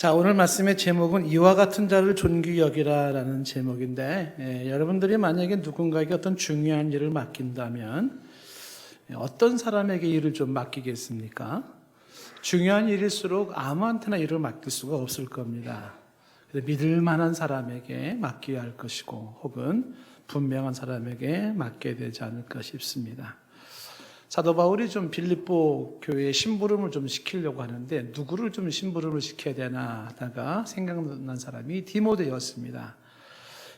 자, 오늘 말씀의 제목은 이와 같은 자를 존귀히 여기라라는 제목인데, 여러분들이 만약에 누군가에게 어떤 중요한 일을 맡긴다면 어떤 사람에게 일을 좀 맡기겠습니까? 중요한 일일수록 아무한테나 일을 맡길 수가 없을 겁니다. 믿을 만한 사람에게 맡겨야 할 것이고, 혹은 분명한 사람에게 맡겨야 되지 않을까 싶습니다. 사도 바울이 좀 빌립보 교회에 심부름을 좀 시키려고 하는데 누구를 좀 심부름을 시켜야 되나 하다가 생각난 사람이 디모데였습니다.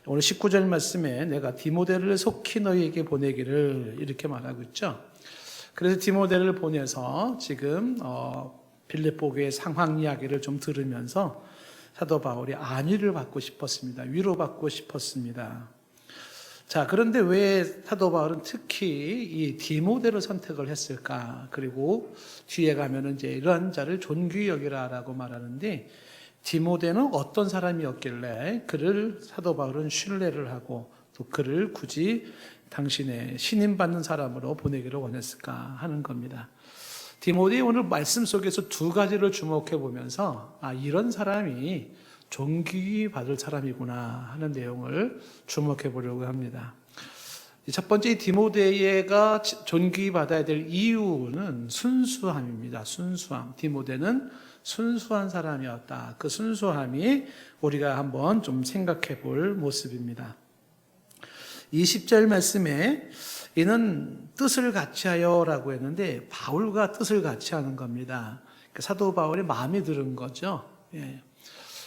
오늘 19절 말씀에 내가 디모데를 속히 너희에게 보내기를 이렇게 말하고 있죠. 그래서 디모데를 보내서 지금 빌립보 교회 상황 이야기를 좀 들으면서 사도 바울이 안위를 받고 싶었습니다. 위로받고 싶었습니다. 자, 그런데 왜 사도 바울은 특히 이 디모데를 선택을 했을까? 그리고 뒤에 가면은 이제 이러한 자를 존귀히 여기라라고 말하는데, 디모데는 어떤 사람이었길래 그를 사도 바울은 신뢰를 하고 또 그를 굳이 당신의 신임받는 사람으로 보내기를 원했을까 하는 겁니다. 디모데의 오늘 말씀 속에서 두 가지를 주목해 보면서 이런 사람이 존귀히 받을 사람이구나 하는 내용을 주목해 보려고 합니다. 첫 번째, 디모데가 존귀히 받아야 될 이유는 순수함입니다. 순수함. 디모데는 순수한 사람이었다. 그 순수함이 우리가 한번 좀 생각해 볼 모습입니다. 20절 말씀에 이는 뜻을 같이하여 라고 했는데 바울과 뜻을 같이하는 겁니다. 사도 바울의 마음에 드는 거죠.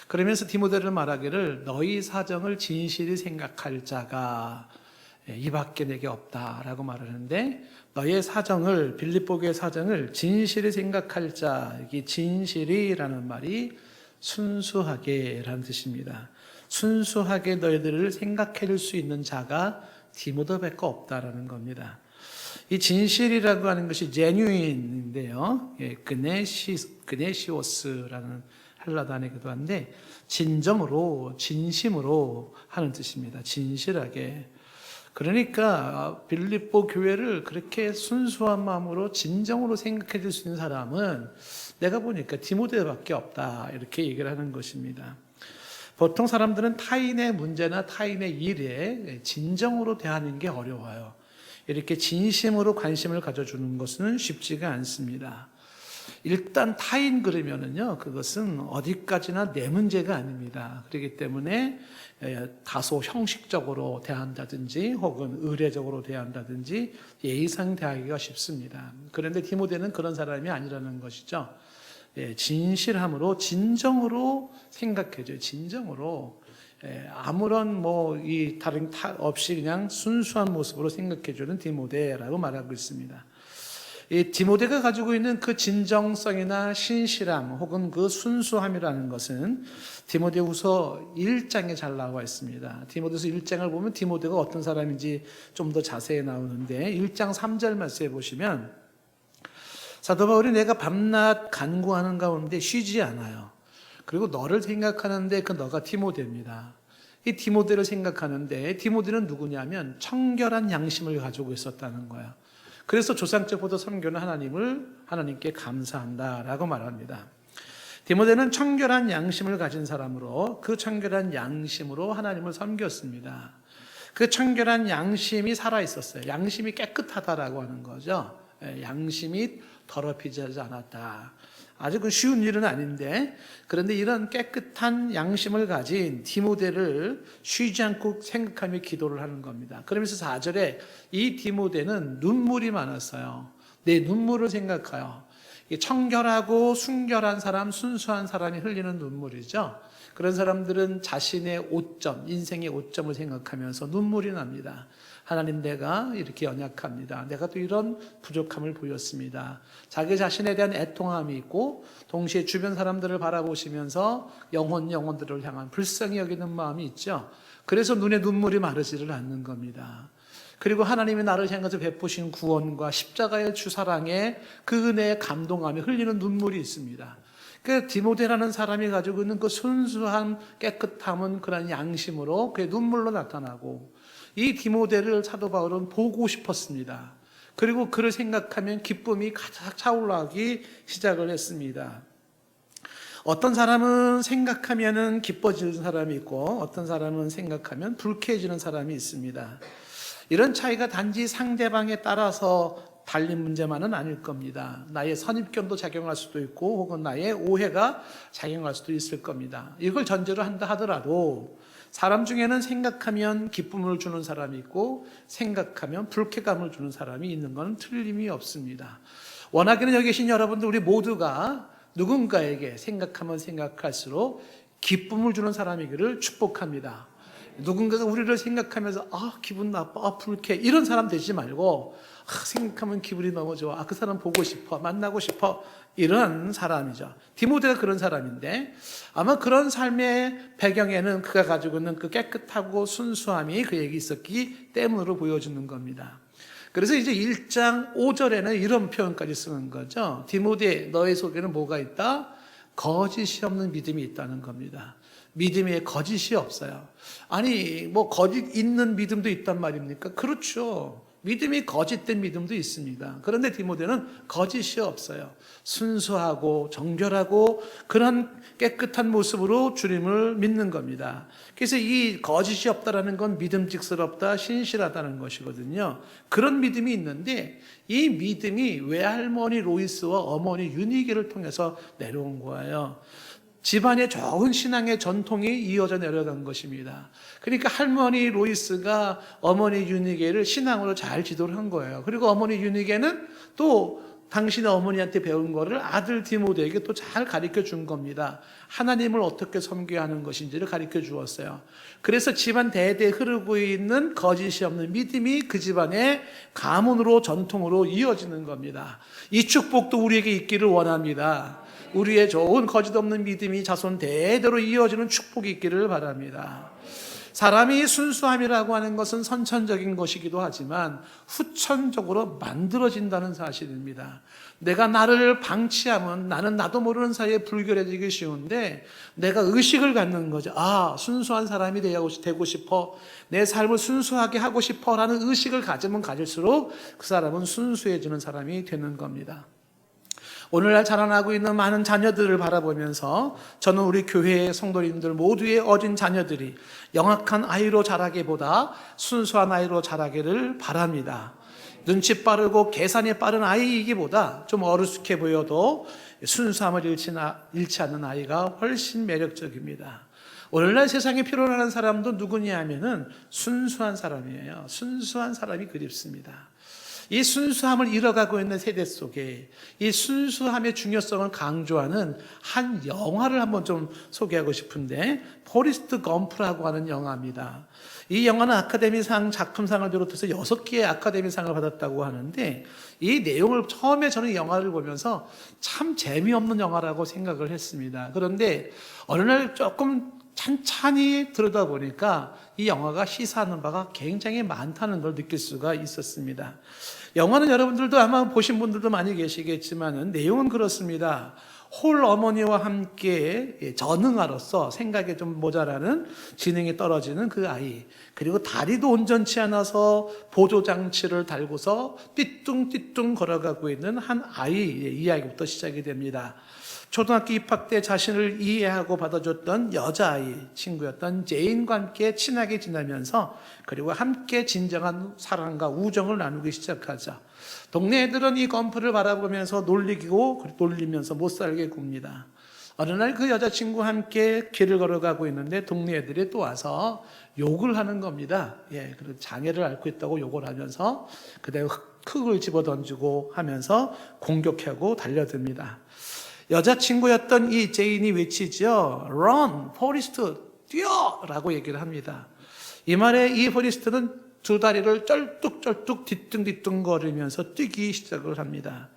그러면서 디모데를 말하기를 너희 사정을 진실히 생각할 자가 이밖에 내게 없다라고 말하는데, 너의 사정을, 빌립보 교의 사정을 진실히 생각할 자, 이 진실이라는 말이 순수하게라는 뜻입니다. 순수하게 너희들을 생각해 줄 수 있는 자가 디모데밖에 없다라는 겁니다. 이 진실이라고 하는 것이 genuine인데요, 그네시오스라는 헬라 단어이기도 한데 진정으로, 진심으로 하는 뜻입니다. 진실하게. 그러니까 빌립보 교회를 그렇게 순수한 마음으로 진정으로 생각해 줄 수 있는 사람은 내가 보니까 디모데밖에 없다, 이렇게 얘기를 하는 것입니다. 보통 사람들은 타인의 문제나 타인의 일에 진정으로 대하는 게 어려워요. 이렇게 진심으로 관심을 가져주는 것은 쉽지가 않습니다. 일단 타인 그러면은요, 그것은 어디까지나 내 문제가 아닙니다. 그렇기 때문에 다소 형식적으로 대한다든지 혹은 의례적으로 대한다든지 예의상 대하기가 쉽습니다. 그런데 디모데는 그런 사람이 아니라는 것이죠. 진실함으로, 진정으로 생각해줘요. 진정으로. 아무런 이 다른 탓 없이 그냥 순수한 모습으로 생각해주는 디모데라고 말하고 있습니다. 이 디모데가 가지고 있는 그 진정성이나 신실함 혹은 그 순수함이라는 것은 디모데후서 1장에 잘 나와 있습니다. 디모데후서 1장을 보면 디모데가 어떤 사람인지 좀 더 자세히 나오는데 1장 3절 말씀에 보시면 사도 바울이 내가 밤낮 간구하는 가운데 쉬지 않아요. 그리고 너를 생각하는데 그 너가 디모데입니다. 이 디모데를 생각하는데 디모데는 누구냐면 청결한 양심을 가지고 있었다는 거예요. 그래서 조상적부터 섬기는 하나님께 감사한다라고 말합니다. 디모데는 청결한 양심을 가진 사람으로 그 청결한 양심으로 하나님을 섬겼습니다. 그 청결한 양심이 살아있었어요. 양심이 깨끗하다라고 하는 거죠. 양심이 더럽히지 않았다. 아주 그 쉬운 일은 아닌데, 그런데 이런 깨끗한 양심을 가진 디모데를 쉬지 않고 생각하며 기도를 하는 겁니다. 그러면서 4절에 이 디모데는 눈물이 많았어요. 내 눈물을 생각하여. 청결하고 순결한 사람, 순수한 사람이 흘리는 눈물이죠. 그런 사람들은 자신의 오점, 인생의 오점을 생각하면서 눈물이 납니다. 하나님, 내가 이렇게 연약합니다. 내가 또 이런 부족함을 보였습니다. 자기 자신에 대한 애통함이 있고 동시에 주변 사람들을 바라보시면서 영혼들을 향한 불쌍히 여기는 마음이 있죠. 그래서 눈에 눈물이 마르지를 않는 겁니다. 그리고 하나님이 나를 향해서 베푸신 구원과 십자가의 주사랑에 그 은혜에 감동하며 흘리는 눈물이 있습니다. 그 디모데라는 사람이 가지고 있는 그 순수한 깨끗함은 그런 양심으로 그의 눈물로 나타나고, 이 디모데를 사도 바울은 보고 싶었습니다. 그리고 그를 생각하면 기쁨이 가득 차올라오기 시작을 했습니다. 어떤 사람은 생각하면은 기뻐지는 사람이 있고 어떤 사람은 생각하면 불쾌해지는 사람이 있습니다. 이런 차이가 단지 상대방에 따라서 달린 문제만은 아닐 겁니다. 나의 선입견도 작용할 수도 있고 혹은 나의 오해가 작용할 수도 있을 겁니다. 이걸 전제로 한다 하더라도 사람 중에는 생각하면 기쁨을 주는 사람이 있고 생각하면 불쾌감을 주는 사람이 있는 건 틀림이 없습니다. 원하기는 여기 계신 여러분들 우리 모두가 누군가에게 생각하면 생각할수록 기쁨을 주는 사람이기를 축복합니다. 누군가가 우리를 생각하면서 기분 나빠, 불쾌 이런 사람 되지 말고 생각하면 기분이 너무 좋아, 그 사람 보고 싶어, 만나고 싶어 이런 사람이죠. 디모데가 그런 사람인데 아마 그런 삶의 배경에는 그가 가지고 있는 그 깨끗하고 순수함이 그에게 있었기 때문으로 보여주는 겁니다. 그래서 이제 1장 5절에는 이런 표현까지 쓰는 거죠. 디모데 너의 속에는 뭐가 있다? 거짓이 없는 믿음이 있다는 겁니다. 믿음에 거짓이 없어요. 아니 뭐 거짓 있는 믿음도 있단 말입니까? 그렇죠. 믿음이 거짓된 믿음도 있습니다. 그런데 디모데는 거짓이 없어요. 순수하고 정결하고 그런 깨끗한 모습으로 주님을 믿는 겁니다. 그래서 이 거짓이 없다라는 건 믿음직스럽다, 신실하다는 것이거든요. 그런 믿음이 있는데 이 믿음이 외할머니 로이스와 어머니 유니게를 통해서 내려온 거예요. 집안의 좋은 신앙의 전통이 이어져 내려간 것입니다. 그러니까 할머니 로이스가 어머니 유니게를 신앙으로 잘 지도를 한 거예요. 그리고 어머니 유니게는 또 당신의 어머니한테 배운 거를 아들 디모데에게 또 잘 가르쳐 준 겁니다. 하나님을 어떻게 섬겨야 하는 것인지를 가르쳐 주었어요. 그래서 집안 대대 흐르고 있는 거짓이 없는 믿음이 그 집안의 가문으로 전통으로 이어지는 겁니다. 이 축복도 우리에게 있기를 원합니다. 우리의 좋은 거짓 없는 믿음이 자손 대대로 이어지는 축복이 있기를 바랍니다. 사람이 순수함이라고 하는 것은 선천적인 것이기도 하지만 후천적으로 만들어진다는 사실입니다. 내가 나를 방치하면 나는 나도 모르는 사이에 불결해지기 쉬운데 내가 의식을 갖는 거죠. 순수한 사람이 되고 싶어, 내 삶을 순수하게 하고 싶어 라는 의식을 가지면 가질수록 그 사람은 순수해지는 사람이 되는 겁니다. 오늘날 자라나고 있는 많은 자녀들을 바라보면서 저는 우리 교회의 성도님들 모두의 어린 자녀들이 영악한 아이로 자라기보다 순수한 아이로 자라기를 바랍니다. 눈치 빠르고 계산이 빠른 아이이기보다 좀 어리숙해 보여도 순수함을 잃지 않는 아이가 훨씬 매력적입니다. 오늘날 세상에 필요로 하는 사람도 누구냐 하면은 순수한 사람이에요. 순수한 사람이 그립습니다. 이 순수함을 잃어가고 있는 세대 속에 이 순수함의 중요성을 강조하는 한 영화를 한번 좀 소개하고 싶은데 포리스트 검프라고 하는 영화입니다. 이 영화는 아카데미상 작품상을 비롯해서 6개의 아카데미상을 받았다고 하는데 이 내용을 처음에 저는 이 영화를 보면서 참 재미없는 영화라고 생각을 했습니다. 그런데 어느 날 조금 찬찬히 들여다보니까 이 영화가 시사하는 바가 굉장히 많다는 걸 느낄 수가 있었습니다. 영화는 여러분들도 아마 보신 분들도 많이 계시겠지만 내용은 그렇습니다. 홀 어머니와 함께 전응아로서 생각이 좀 모자라는, 지능이 떨어지는 그 아이, 그리고 다리도 온전치 않아서 보조장치를 달고서 띠뚱띠뚱 걸어가고 있는 한 아이의 이야기부터 시작이 됩니다. 초등학교 입학 때 자신을 이해하고 받아줬던 여자아이 친구였던 제인과 함께 친하게 지내면서 그리고 함께 진정한 사랑과 우정을 나누기 시작하죠. 동네 애들은 이 검프를 바라보면서 놀리면서 못 살게 굽니다. 어느 날 그 여자친구와 함께 길을 걸어가고 있는데 동네 애들이 또 와서 욕을 하는 겁니다. 그리고 장애를 앓고 있다고 욕을 하면서 그다음에 흙을 집어던지고 하면서 공격하고 달려듭니다. 여자친구였던 이 제인이 외치죠. Run, 포리스트, 뛰어! 라고 얘기를 합니다. 이 말에 이 포리스트는 두 다리를 쩔뚝쩔뚝 뒤뚱뒤뚱 거리면서 뛰기 시작을 합니다.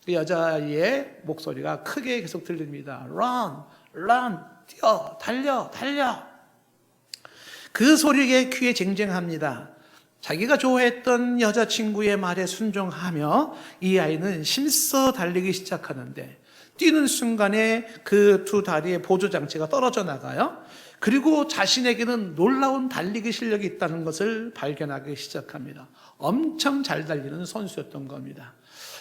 그 여자아이의 목소리가 크게 계속 들립니다. Run, run, 뛰어, 달려, 달려. 그 소리에 귀에 쟁쟁합니다. 자기가 좋아했던 여자친구의 말에 순종하며 이 아이는 힘써 달리기 시작하는데 뛰는 순간에 그 두 다리의 보조장치가 떨어져 나가요. 그리고 자신에게는 놀라운 달리기 실력이 있다는 것을 발견하기 시작합니다. 엄청 잘 달리는 선수였던 겁니다.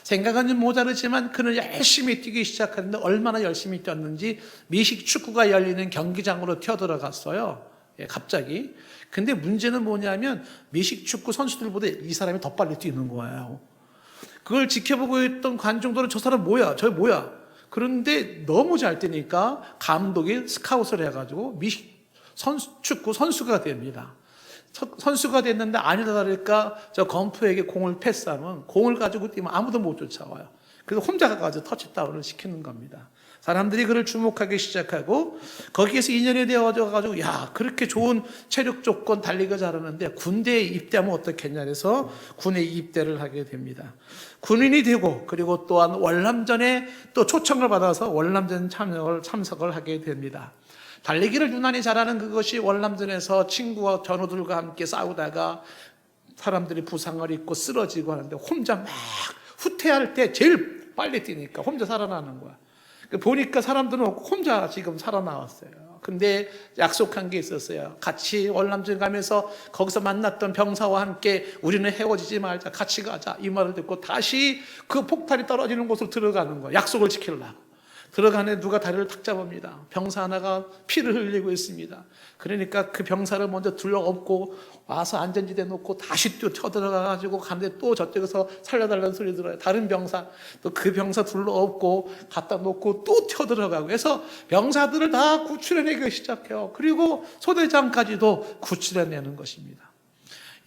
생각은 좀 모자르지만 그는 열심히 뛰기 시작하는데 얼마나 열심히 뛰었는지 미식 축구가 열리는 경기장으로 튀어들어갔어요. 갑자기. 근데 문제는 뭐냐면 미식 축구 선수들보다 이 사람이 더 빨리 뛰는 거예요. 그걸 지켜보고 있던 관중들은 저 사람 뭐야? 저 뭐야? 그런데 너무 잘 뛰니까 감독이 스카웃을 해가지고 미식 축구 선수가 됩니다. 선수가 됐는데 아니다 다를까 저 검프에게 공을 패스하면 공을 가지고 뛰면 아무도 못 쫓아와요. 그래서 혼자 가가지고 터치다운을 시키는 겁니다. 사람들이 그를 주목하기 시작하고 거기에서 인연이 되어져가지고 야 그렇게 좋은 체력 조건 달리기 잘하는데 군대에 입대하면 어떻겠냐 해서 군에 입대를 하게 됩니다. 군인이 되고 그리고 또한 월남전에 또 초청을 받아서 월남전 참석을 하게 됩니다. 달리기를 유난히 잘하는 그것이 월남전에서 친구와 전우들과 함께 싸우다가 사람들이 부상을 입고 쓰러지고 하는데 혼자 막 후퇴할 때 제일 빨리 뛰니까 혼자 살아나는 거야. 보니까 사람들은 혼자 지금 살아나왔어요. 근데 약속한 게 있었어요. 같이 월남전 가면서 거기서 만났던 병사와 함께 우리는 헤어지지 말자, 같이 가자 이 말을 듣고 다시 그 폭탄이 떨어지는 곳으로 들어가는 거야. 약속을 지키려고. 들어가네 누가 다리를 탁 잡습니다. 병사 하나가 피를 흘리고 있습니다. 그러니까 그 병사를 먼저 둘러엎고 와서 안전지대 놓고 다시 또 쳐들어가가지고 가는데 또 저쪽에서 살려달라는 소리 들어요. 다른 병사 또 그 병사 둘러엎고 갖다 놓고 또 쳐들어가고 해서 병사들을 다 구출해내기 시작해요. 그리고 소대장까지도 구출해내는 것입니다.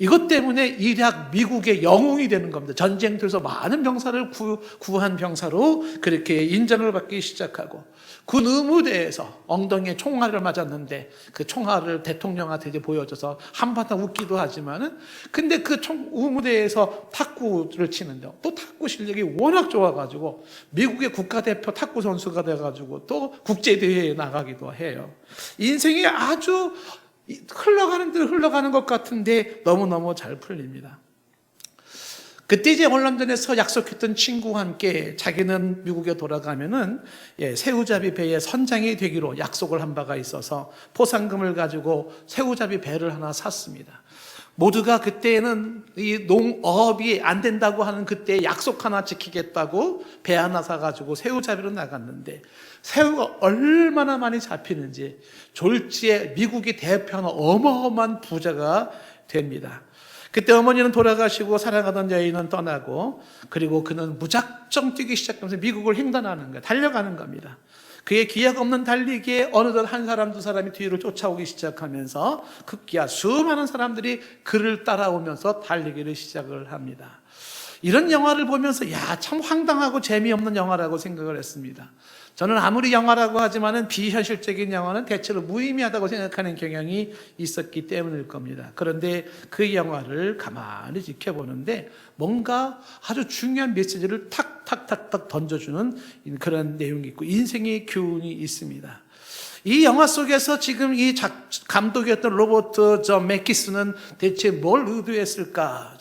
이것 때문에 이략 미국의 영웅이 되는 겁니다. 전쟁터에서 많은 병사를 구한 병사로 그렇게 인정을 받기 시작하고 군 의무대에서 엉덩이에 총알을 맞았는데 그 총알을 대통령한테 보여줘서 한바탕 웃기도 하지만은 근데 그 의무대에서 탁구를 치는데 또 탁구 실력이 워낙 좋아가지고 미국의 국가대표 탁구 선수가 돼가지고 또 국제대회에 나가기도 해요. 인생이 아주 흘러가는 대로 흘러가는 것 같은데 너무너무 잘 풀립니다. 그때 이제 월남전에서 약속했던 친구와 함께 자기는 미국에 돌아가면은 새우잡이 배의 선장이 되기로 약속을 한 바가 있어서 포상금을 가지고 새우잡이 배를 하나 샀습니다. 모두가 그때는 이 농업이 안 된다고 하는 그때 약속 하나 지키겠다고 배 하나 사가지고 새우잡이로 나갔는데 새우가 얼마나 많이 잡히는지 졸지에 미국이 대표하는 어마어마한 부자가 됩니다. 그때 어머니는 돌아가시고 사랑하던 여인은 떠나고 그리고 그는 무작정 뛰기 시작하면서 미국을 횡단하는 거예요. 달려가는 겁니다. 그의 기약 없는 달리기에 어느덧 한 사람 두 사람이 뒤를 쫓아오기 시작하면서 급기야 수많은 사람들이 그를 따라오면서 달리기를 시작을 합니다. 이런 영화를 보면서 참 황당하고 재미없는 영화라고 생각을 했습니다. 저는 아무리 영화라고 하지만은 비현실적인 영화는 대체로 무의미하다고 생각하는 경향이 있었기 때문일 겁니다. 그런데 그 영화를 가만히 지켜보는데 뭔가 아주 중요한 메시지를 탁탁탁탁 던져주는 그런 내용이 있고 인생의 교훈이 있습니다. 이 영화 속에서 지금 이 감독이었던 로버트 저 매키스는 대체 뭘 의도했을까?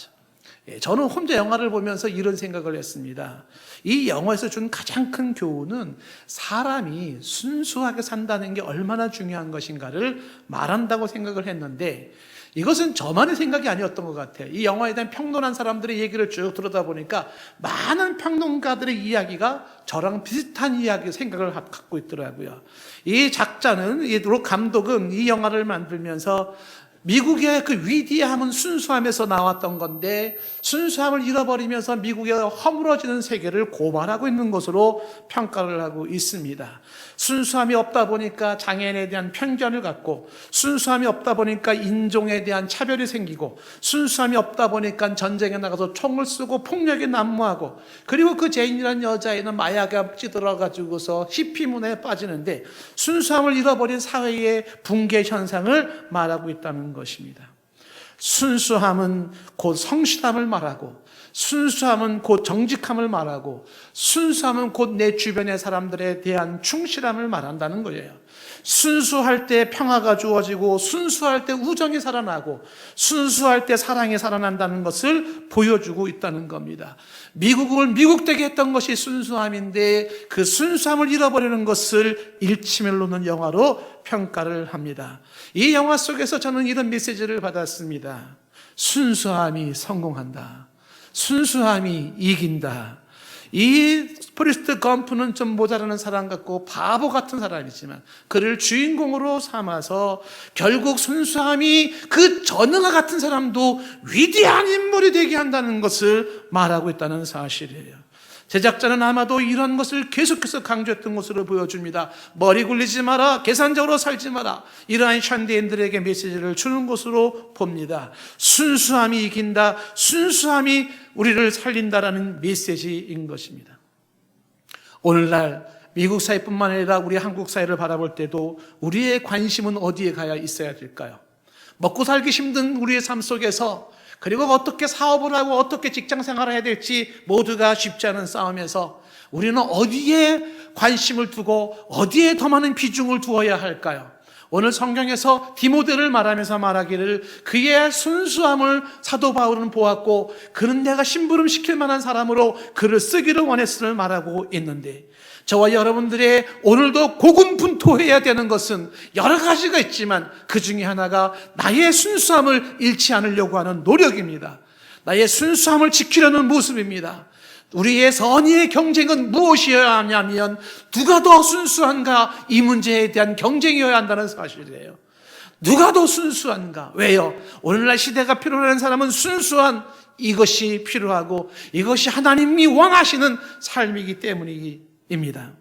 저는 혼자 영화를 보면서 이런 생각을 했습니다. 이 영화에서 준 가장 큰 교훈은 사람이 순수하게 산다는 게 얼마나 중요한 것인가를 말한다고 생각을 했는데 이것은 저만의 생각이 아니었던 것 같아요. 이 영화에 대한 평론한 사람들의 얘기를 쭉 들어다 보니까 많은 평론가들의 이야기가 저랑 비슷한 이야기 생각을 갖고 있더라고요. 이 작자는 감독은 이 영화를 만들면서 미국의 그 위대함은 순수함에서 나왔던 건데 순수함을 잃어버리면서 미국의 허물어지는 세계를 고발하고 있는 것으로 평가를 하고 있습니다. 순수함이 없다 보니까 장애인에 대한 편견을 갖고 순수함이 없다 보니까 인종에 대한 차별이 생기고 순수함이 없다 보니까 전쟁에 나가서 총을 쏘고 폭력에 난무하고 그리고 그 제인이라는 여자애는 마약에 찌들어가지고서 히피문에 빠지는데 순수함을 잃어버린 사회의 붕괴 현상을 말하고 있다는 것입니다. 순수함은 곧 성실함을 말하고 순수함은 곧 정직함을 말하고 순수함은 곧 내 주변의 사람들에 대한 충실함을 말한다는 거예요. 순수할 때 평화가 주어지고 순수할 때 우정이 살아나고 순수할 때 사랑이 살아난다는 것을 보여주고 있다는 겁니다. 미국을 미국되게 했던 것이 순수함인데 그 순수함을 잃어버리는 것을 일침을 놓는 영화로 평가를 합니다. 이 영화 속에서 저는 이런 메시지를 받았습니다. 순수함이 성공한다. 순수함이 이긴다. 이 포레스트 검프는 좀 모자라는 사람 같고 바보 같은 사람이지만 그를 주인공으로 삼아서 결국 순수함이 그 전능과 같은 사람도 위대한 인물이 되게 한다는 것을 말하고 있다는 사실이에요. 제작자는 아마도 이런 것을 계속해서 강조했던 것으로 보여줍니다. 머리 굴리지 마라, 계산적으로 살지 마라, 이러한 샨디인들에게 메시지를 주는 것으로 봅니다. 순수함이 이긴다, 순수함이 우리를 살린다라는 메시지인 것입니다. 오늘날 미국 사회뿐만 아니라 우리 한국 사회를 바라볼 때도 우리의 관심은 어디에 가야 있어야 될까요? 먹고 살기 힘든 우리의 삶 속에서, 그리고 어떻게 사업을 하고 어떻게 직장 생활을 해야 될지 모두가 쉽지 않은 싸움에서 우리는 어디에 관심을 두고 어디에 더 많은 비중을 두어야 할까요? 오늘 성경에서 디모데를 말하면서 말하기를 그의 순수함을 사도 바울은 보았고 그는 내가 심부름시킬 만한 사람으로 그를 쓰기를 원했음을 말하고 있는데, 저와 여러분들의 오늘도 고군분투해야 되는 것은 여러 가지가 있지만 그 중에 하나가 나의 순수함을 잃지 않으려고 하는 노력입니다. 나의 순수함을 지키려는 모습입니다. 우리의 선의의 경쟁은 무엇이어야 하냐면 누가 더 순수한가, 이 문제에 대한 경쟁이어야 한다는 사실이에요. 누가 더 순수한가? 왜요? 오늘날 시대가 필요로 하는 사람은 순수한 이것이 필요하고 이것이 하나님이 원하시는 삶이기 때문입니다.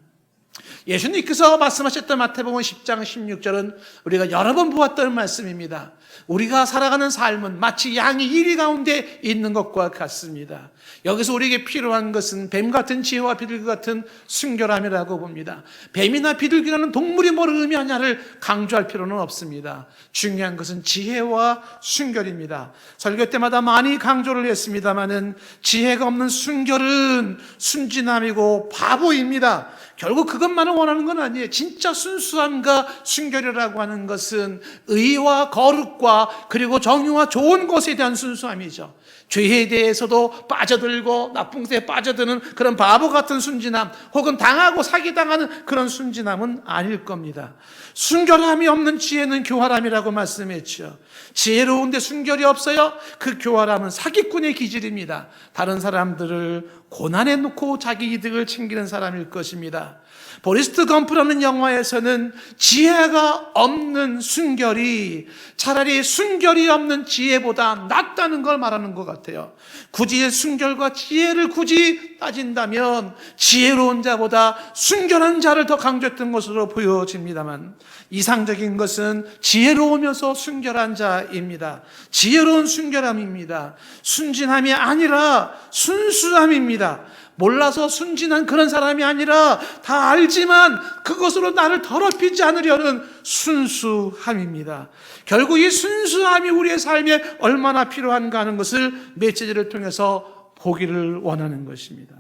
예수님께서 말씀하셨던 마태복음 10장 16절은 우리가 여러 번 보았던 말씀입니다. 우리가 살아가는 삶은 마치 양이 이리 가운데 있는 것과 같습니다. 여기서 우리에게 필요한 것은 뱀 같은 지혜와 비둘기 같은 순결함이라고 봅니다. 뱀이나 비둘기라는 동물이 뭘 의미하냐를 강조할 필요는 없습니다. 중요한 것은 지혜와 순결입니다. 설교 때마다 많이 강조를 했습니다마는 지혜가 없는 순결은 순진함이고 바보입니다. 결국 그것만을 원하는 건 아니에요. 진짜 순수함과 순결이라고 하는 것은 의와 거룩과 그리고 정의와 좋은 것에 대한 순수함이죠. 죄에 대해서도 빠져들고 나쁜 것에 빠져드는 그런 바보 같은 순진함, 혹은 당하고 사기당하는 그런 순진함은 아닐 겁니다. 순결함이 없는 지혜는 교활함이라고 말씀했죠. 지혜로운데 순결이 없어요? 그 교활함은 사기꾼의 기질입니다. 다른 사람들을 고난에 놓고 자기 이득을 챙기는 사람일 것입니다. 포레스트 검프라는 영화에서는 지혜가 없는 순결이 차라리 순결이 없는 지혜보다 낫다는 걸 말하는 것 같아요. 굳이 순결과 지혜를 굳이 따진다면 지혜로운 자보다 순결한 자를 더 강조했던 것으로 보여집니다만, 이상적인 것은 지혜로우면서 순결한 자입니다. 지혜로운 순결함입니다. 순진함이 아니라 순수함입니다. 몰라서 순진한 그런 사람이 아니라 다 알지만 그것으로 나를 더럽히지 않으려는 순수함입니다. 결국 이 순수함이 우리의 삶에 얼마나 필요한가 하는 것을 메시지를 통해서 보기를 원하는 것입니다.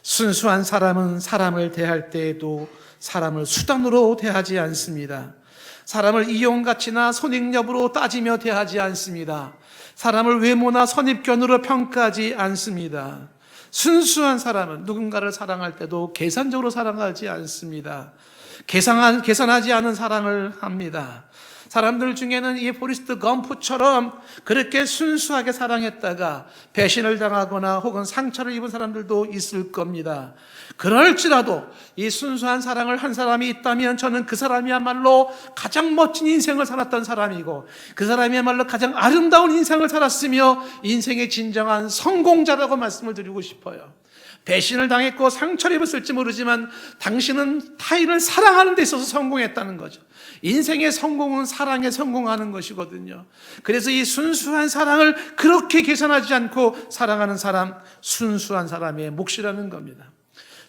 순수한 사람은 사람을 대할 때에도 사람을 수단으로 대하지 않습니다. 사람을 이용가치나 선행여부로 따지며 대하지 않습니다. 사람을 외모나 선입견으로 평가하지 않습니다. 순수한 사람은 누군가를 사랑할 때도 계산적으로 사랑하지 않습니다. 계산하지 않은 사랑을 합니다. 사람들 중에는 이 포레스트 검프처럼 그렇게 순수하게 사랑했다가 배신을 당하거나 혹은 상처를 입은 사람들도 있을 겁니다. 그럴지라도 이 순수한 사랑을 한 사람이 있다면 저는 그 사람이야말로 가장 멋진 인생을 살았던 사람이고 그 사람이야말로 가장 아름다운 인생을 살았으며 인생의 진정한 성공자라고 말씀을 드리고 싶어요. 배신을 당했고 상처를 입었을지 모르지만 당신은 타인을 사랑하는 데 있어서 성공했다는 거죠. 인생의 성공은 사랑에 성공하는 것이거든요. 그래서 이 순수한 사랑을 그렇게 계산하지 않고 사랑하는 사람, 순수한 사람의 몫이라는 겁니다.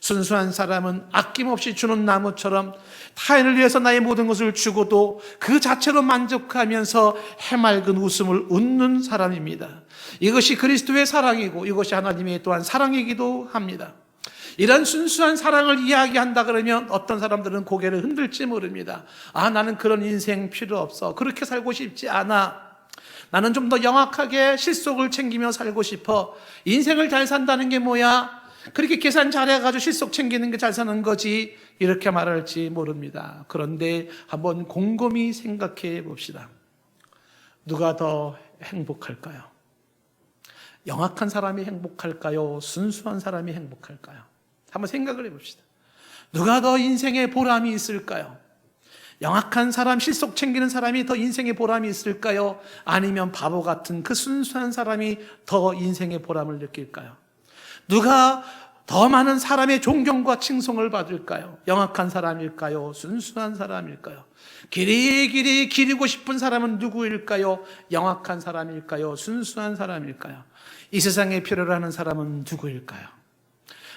순수한 사람은 아낌없이 주는 나무처럼 타인을 위해서 나의 모든 것을 주고도 그 자체로 만족하면서 해맑은 웃음을 웃는 사람입니다. 이것이 그리스도의 사랑이고 이것이 하나님의 또한 사랑이기도 합니다. 이런 순수한 사랑을 이야기한다 그러면 어떤 사람들은 고개를 흔들지 모릅니다. 나는 그런 인생 필요 없어. 그렇게 살고 싶지 않아. 나는 좀 더 영악하게 실속을 챙기며 살고 싶어. 인생을 잘 산다는 게 뭐야? 그렇게 계산 잘해가지고 실속 챙기는 게 잘 사는 거지, 이렇게 말할지 모릅니다. 그런데 한번 곰곰이 생각해 봅시다. 누가 더 행복할까요? 영악한 사람이 행복할까요? 순수한 사람이 행복할까요? 한번 생각을 해봅시다. 누가 더 인생에 보람이 있을까요? 영악한 사람, 실속 챙기는 사람이 더 인생에 보람이 있을까요? 아니면 바보 같은 그 순수한 사람이 더 인생의 보람을 느낄까요? 누가 더 많은 사람의 존경과 칭송을 받을까요? 영악한 사람일까요? 순수한 사람일까요? 길이 기리고 싶은 사람은 누구일까요? 영악한 사람일까요? 순수한 사람일까요? 이 세상에 필요로 하는 사람은 누구일까요?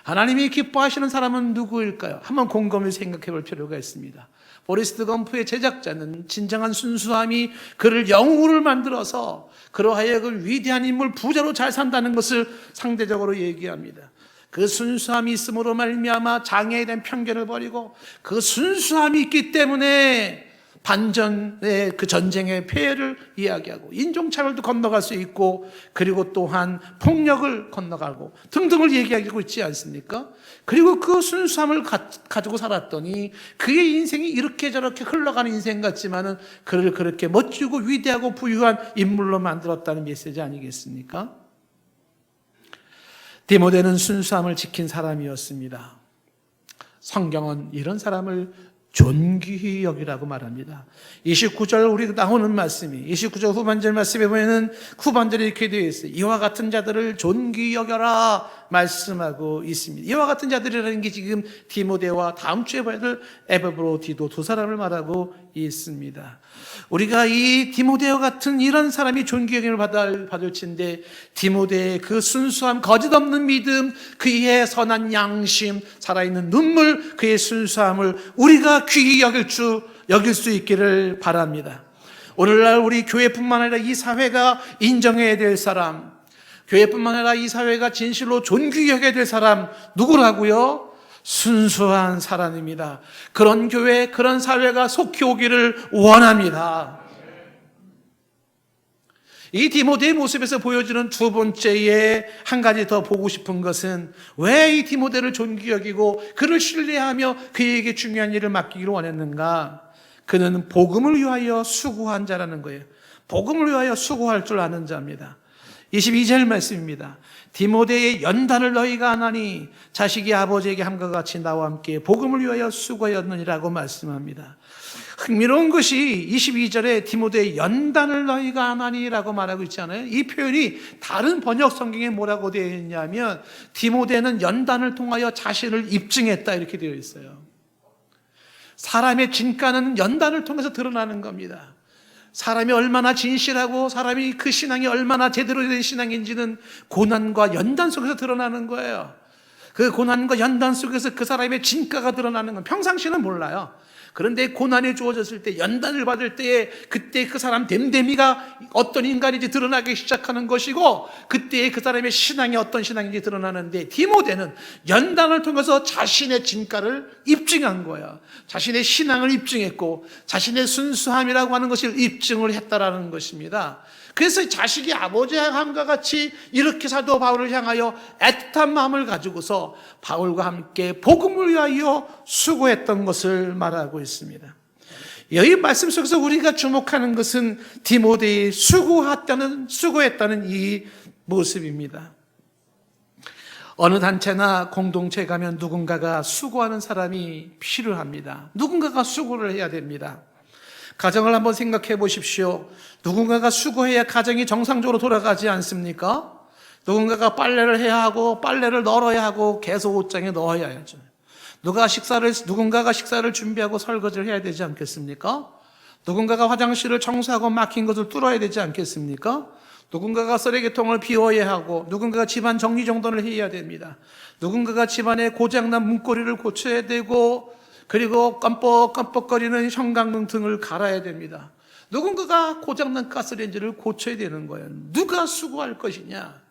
하나님이 기뻐하시는 사람은 누구일까요? 한번 곰곰이 생각해 볼 필요가 있습니다. 포레스트 검프의 제작자는 진정한 순수함이 그를 영웅을 만들어서 그로 하여금 위대한 인물, 부자로 잘 산다는 것을 상대적으로 얘기합니다. 그 순수함이 있음으로 말미암아 장애에 대한 편견을 버리고 그 순수함이 있기 때문에 반전의 그 전쟁의 폐해를 이야기하고 인종차별도 건너갈 수 있고 그리고 또한 폭력을 건너가고 등등을 얘기하고 있지 않습니까? 그리고 그 순수함을 가지고 살았더니 그의 인생이 이렇게 저렇게 흘러가는 인생 같지만은 그를 그렇게 멋지고 위대하고 부유한 인물로 만들었다는 메시지 아니겠습니까? 디모데는 순수함을 지킨 사람이었습니다. 성경은 이런 사람을 존귀히 여기라고 말합니다. 29절 우리 나오는 말씀이 29절 후반절 말씀에 보면은 후반절에 이렇게 되어 있어요. 이와 같은 자들을 존귀히 여겨라 말씀하고 있습니다. 이와 같은 자들이라는 게 지금 디모데와 다음 주에 봐야 될 에베브로디도 두 사람을 말하고 있습니다. 우리가 이 디모데와 같은 이런 사람이 존귀 여김을 받을진데 디모데의 그 순수함, 거짓 없는 믿음, 그의 선한 양심, 살아있는 눈물, 그의 순수함을 우리가 귀히 여길 수 있기를 바랍니다. 오늘날 우리 교회뿐만 아니라 이 사회가 인정해야 될 사람, 교회뿐만 아니라 이 사회가 진실로 존귀히 여겨야 될 사람 누구라고요? 순수한 사람입니다. 그런 교회, 그런 사회가 속히 오기를 원합니다. 이 디모데의 모습에서 보여주는 두 번째의 한 가지 더 보고 싶은 것은 왜 이 디모데를 존귀히 여기고 그를 신뢰하며 그에게 중요한 일을 맡기기를 원했는가? 그는 복음을 위하여 수고한 자라는 거예요. 복음을 위하여 수고할 줄 아는 자입니다. 22절 말씀입니다. 디모데의 연단을 너희가 하나니 자식이 아버지에게 함과 같이 나와 함께 복음을 위하여 수고하였느니라고 말씀합니다. 흥미로운 것이 22절에 디모데의 연단을 너희가 하나니라고 말하고 있잖아요. 이 표현이 다른 번역 성경에 뭐라고 되어 있냐면 디모데는 연단을 통하여 자신을 입증했다 이렇게 되어 있어요. 사람의 진가는 연단을 통해서 드러나는 겁니다. 사람이 얼마나 진실하고 사람이 그 신앙이 얼마나 제대로 된 신앙인지는 고난과 연단 속에서 드러나는 거예요. 그 고난과 연단 속에서 그 사람의 진가가 드러나는 건 평상시는 몰라요. 그런데 고난이 주어졌을 때, 연단을 받을 때에 그때 그 사람 됨됨이가 어떤 인간인지 드러나기 시작하는 것이고 그때의 그 사람의 신앙이 어떤 신앙인지 드러나는데 디모데는 연단을 통해서 자신의 진가를 입증한 거야. 자신의 신앙을 입증했고 자신의 순수함이라고 하는 것을 입증을 했다라는 것입니다. 그래서 자식이 아버지의 함과 같이 이렇게 사도 바울을 향하여 애틋한 마음을 가지고서 바울과 함께 복음을 위하여 수고했던 것을 말하고 있습니다. 여기 말씀 속에서 우리가 주목하는 것은 디모데의 수고했다는 이 모습입니다. 어느 단체나 공동체에 가면 누군가가 수고하는 사람이 필요합니다. 누군가가 수고를 해야 됩니다. 가정을 한번 생각해 보십시오. 누군가가 수고해야 가정이 정상적으로 돌아가지 않습니까? 누군가가 빨래를 해야 하고 빨래를 널어야 하고 계속 옷장에 넣어야 하죠. 누군가가 식사를 준비하고 설거지를 해야 되지 않겠습니까? 누군가가 화장실을 청소하고 막힌 것을 뚫어야 되지 않겠습니까? 누군가가 쓰레기통을 비워야 하고 누군가가 집안 정리정돈을 해야 됩니다. 누군가가 집안에 고장난 문고리를 고쳐야 되고 그리고 깜뻑깜뻑거리는 형광등 등을 갈아야 됩니다. 누군가가 고장난 가스레인지를 고쳐야 되는 거예요. 누가 수고할 것이냐?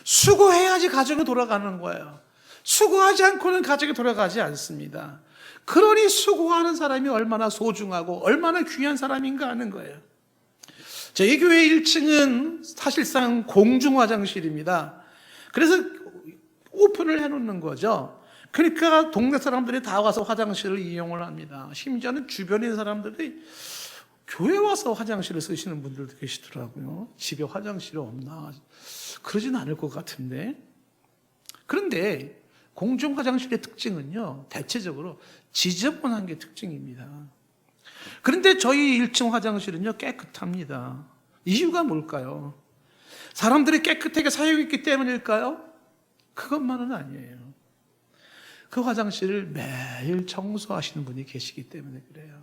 수고해야지 가정이 돌아가는 거예요. 수고하지 않고는 가정이 돌아가지 않습니다. 그러니 수고하는 사람이 얼마나 소중하고 얼마나 귀한 사람인가 하는 거예요. 저희 교회 1층은 사실상 공중 화장실입니다. 그래서 오픈을 해놓는 거죠. 그러니까 동네 사람들이 다 와서 화장실을 이용을 합니다. 심지어는 주변에 있는 사람들이 교회 와서 화장실을 쓰시는 분들도 계시더라고요. 집에 화장실이 없나? 그러진 않을 것 같은데. 그런데 공중 화장실의 특징은요, 대체적으로 지저분한 게 특징입니다. 그런데 저희 1층 화장실은요, 깨끗합니다. 이유가 뭘까요? 사람들이 깨끗하게 사용했기 때문일까요? 그것만은 아니에요. 그 화장실을 매일 청소하시는 분이 계시기 때문에 그래요.